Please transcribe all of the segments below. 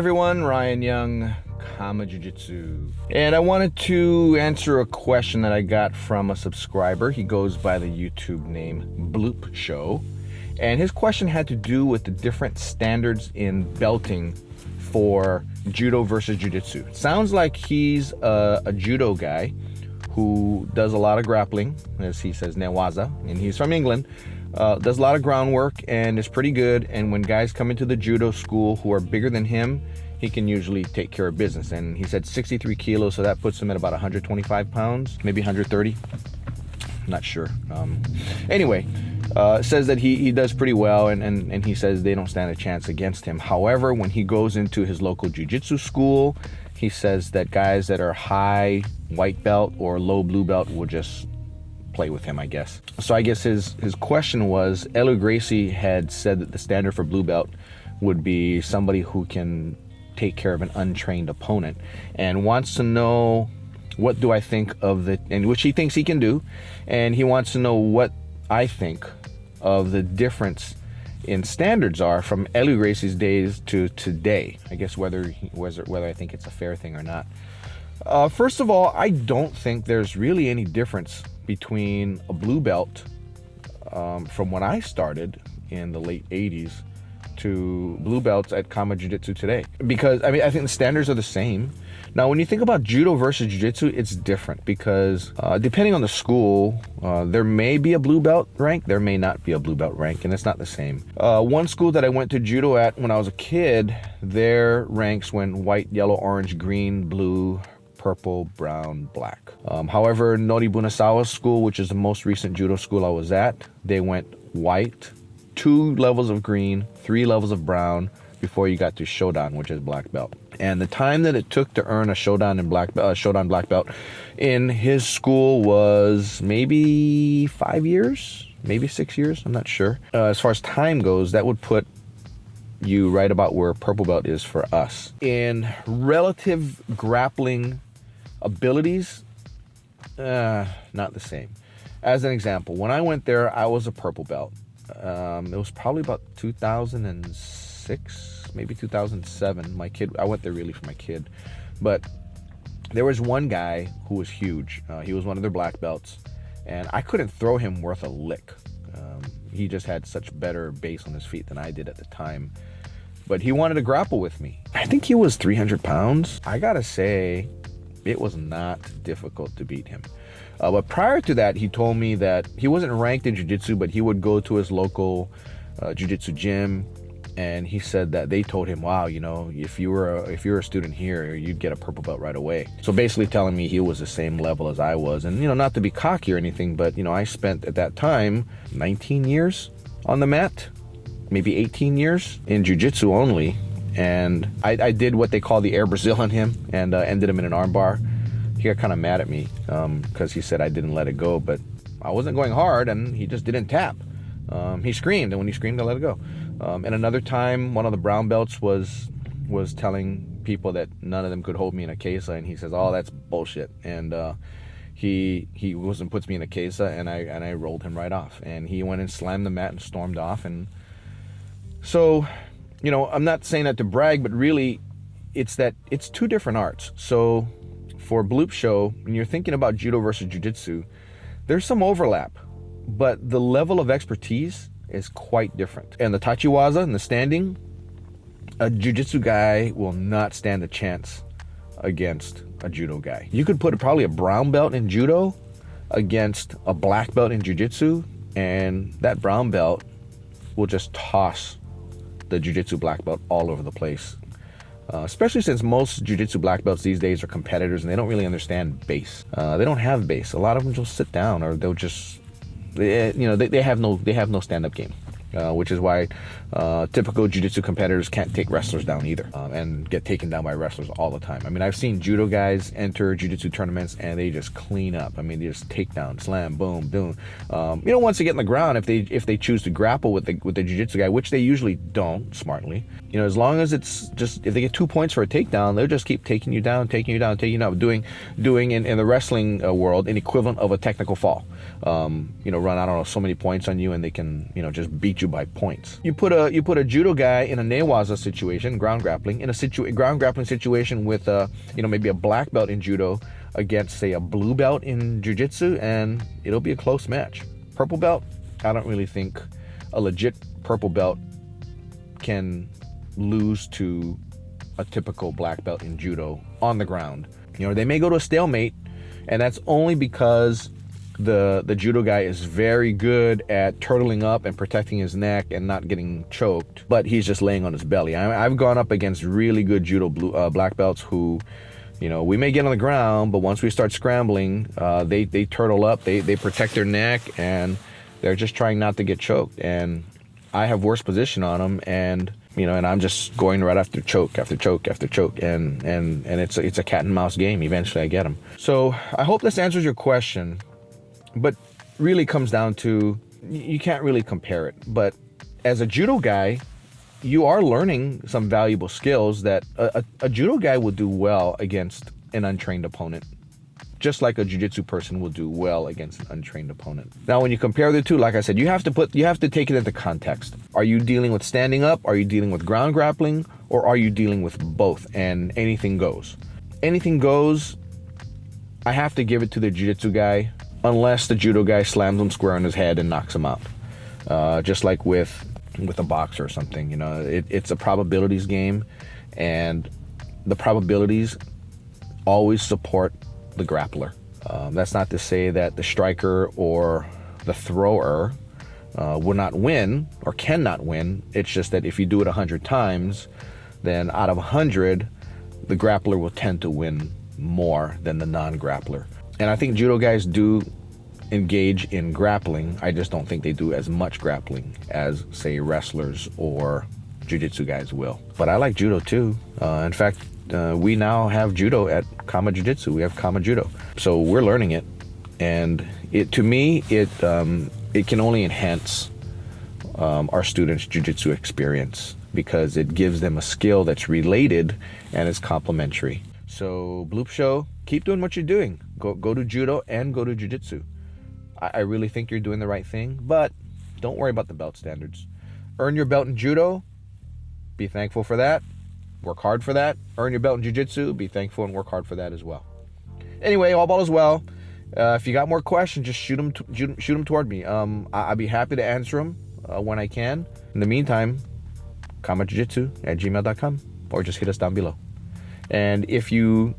everyone, Ryan Young, Kama Jiu-Jitsu. And I wanted to answer a question that I got from a subscriber. He goes by the YouTube name Bloop Show. And his question had to do with the different standards in belting for Judo versus Jiu-Jitsu. Sounds like he's a Judo guy who does a lot of grappling, as he says, newaza, and he's from England. Does a lot of groundwork and is pretty good, and when guys come into the Judo school who are bigger than him, he can usually take care of business. And he said 63 kilos, so that puts him at about 125 pounds, maybe 130, not sure. Anyway, says that he does pretty well, and he says they don't stand a chance against him. However, when he goes into his local jiu-jitsu school, he says that guys that are high white belt or low blue belt will just play with him, I guess. So I guess his question was, Gracie had said that the standard for blue belt would be somebody who can take care of an untrained opponent, and wants to know what do I think of the, and which he thinks he can do, and he wants to know what I think of the difference in standards are from Gracie's days to today. I guess whether I think it's a fair thing or not. First of all, I don't think there's really any difference between a blue belt from when I started in the late 80s to blue belts at Kama Jiu-Jitsu today. Because, I mean, I think the standards are the same. Now, when you think about Judo versus Jiu-Jitsu, it's different because depending on the school, there may be a blue belt rank, there may not be a blue belt rank, and it's not the same. One school that I went to Judo at when I was a kid, their ranks went white, yellow, orange, green, blue, purple, brown, black. However, Noribunasawa's school, which is the most recent Judo school I was at, they went white, 2 levels of green, 3 levels of brown before you got to Shodan, which is black belt. And the time that it took to earn a Shodan black belt in his school was maybe 5 years, maybe 6 years, I'm not sure. As far as time goes, that would put you right about where purple belt is for us. In relative grappling abilities, not the same. As an example, when I went there, I was a purple belt. It was probably about 2006, maybe 2007. I went there really for my kid, but there was one guy who was huge. He was one of their black belts, and I couldn't throw him worth a lick. He just had such better base on his feet than I did at the time. But he wanted to grapple with me. I think he was 300 pounds. I gotta say, it was not difficult to beat him. But prior to that, he told me that he wasn't ranked in jiu-jitsu, but he would go to his local jiu-jitsu gym, and he said that they told him, wow, you know, if you were a student here, you'd get a purple belt right away. So basically telling me he was the same level as I was. And, you know, not to be cocky or anything, but, you know, I spent at that time 19 years on the mat, maybe 18 years in jiu-jitsu only. And I did what they call the air Brazil on him and ended him in an arm bar. He got kind of mad at me because he said I didn't let it go, but I wasn't going hard and he just didn't tap. He screamed, and when he screamed, I let it go. And another time, one of the brown belts was telling people that none of them could hold me in a kesa, and he says, oh, that's bullshit. And he puts me in a kesa, and I rolled him right off. And he went and slammed the mat and stormed off. And so, you know, I'm not saying that to brag, but really it's two different arts. So for Bloop Show, when you're thinking about Judo versus Jiu-Jitsu, there's some overlap, but the level of expertise is quite different. And the tachiwaza and the standing, a Jiu-Jitsu guy will not stand a chance against a Judo guy. You could put probably a brown belt in Judo against a black belt in Jiu-Jitsu, and that brown belt will just toss the Jiu-Jitsu black belt all over the place. Especially since most Jiu-Jitsu black belts these days are competitors and they don't really understand base. They don't have base. A lot of them just sit down, or they'll just, they have no stand-up game. Which is why typical jiu-jitsu competitors can't take wrestlers down either, and get taken down by wrestlers all the time. I mean, I've seen judo guys enter jiu-jitsu tournaments and they just clean up. I mean, they just take down, slam, boom, boom. Once they get in the ground, if they choose to grapple with the jiu-jitsu guy, which they usually don't, smartly, as long as it's just, if they get 2 points for a takedown, they'll just keep taking you down, doing in the wrestling world an equivalent of a technical fall. Run, I don't know, so many points on you, and they can, just beat beat you by points. You put a judo guy in a newaza situation, ground grappling, in a ground grappling situation with maybe a black belt in judo against, say, a blue belt in jiu-jitsu, and it'll be a close match. Purple belt, I don't really think a legit purple belt can lose to a typical black belt in judo on the ground. They may go to a stalemate, and that's only because the judo guy is very good at turtling up and protecting his neck and not getting choked, but he's just laying on his belly. I've gone up against really good judo black belts who, we may get on the ground, but once we start scrambling, they turtle up, they protect their neck, and they're just trying not to get choked. And I have worse position on them, and I'm just going right after choke after choke after choke, and it's a cat and mouse game. Eventually I get them. So I hope this answers your question, but really comes down to, you can't really compare it. But as a judo guy, you are learning some valuable skills that a judo guy will do well against an untrained opponent, just like a jiu-jitsu person will do well against an untrained opponent. Now, when you compare the two, like I said, you have to take it into context. Are you dealing with standing up? Are you dealing with ground grappling? Or are you dealing with both? And anything goes. Anything goes. I have to give it to the jiu-jitsu guy, unless the judo guy slams him square on his head and knocks him out. Just like with a boxer or something, it's a probabilities game, and the probabilities always support the grappler. That's not to say that the striker or the thrower will not win or cannot win. It's just that if you do it 100 times, then out of 100, the grappler will tend to win more than the non-grappler. And I think judo guys do engage in grappling. I just don't think they do as much grappling as, say, wrestlers or jiu-jitsu guys will. But I like judo too. In fact, we now have judo at Kama Jiu-Jitsu. We have Kama Judo. So we're learning it. And to me, it can only enhance our students' jiu-jitsu experience, because it gives them a skill that's related and is complementary. So Bloop Show, keep doing what you're doing. Go to judo and go to jiu-jitsu. I really think you're doing the right thing, but don't worry about the belt standards. Earn your belt in judo. Be thankful for that. Work hard for that. Earn your belt in jiu-jitsu. Be thankful and work hard for that as well. Anyway, all ball is well. If you got more questions, just shoot them toward me. I'd be happy to answer them when I can. In the meantime, kamajujitsu@gmail.com, or just hit us down below. And if you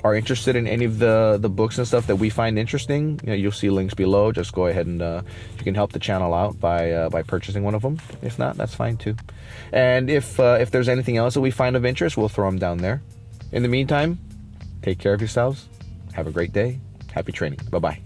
are interested in any of the books and stuff that we find interesting, you'll see links below. Just go ahead and you can help the channel out by purchasing one of them. If not, that's fine too. And if there's anything else that we find of interest, we'll throw them down there. In the meantime, take care of yourselves. Have a great day. Happy training. Bye-bye.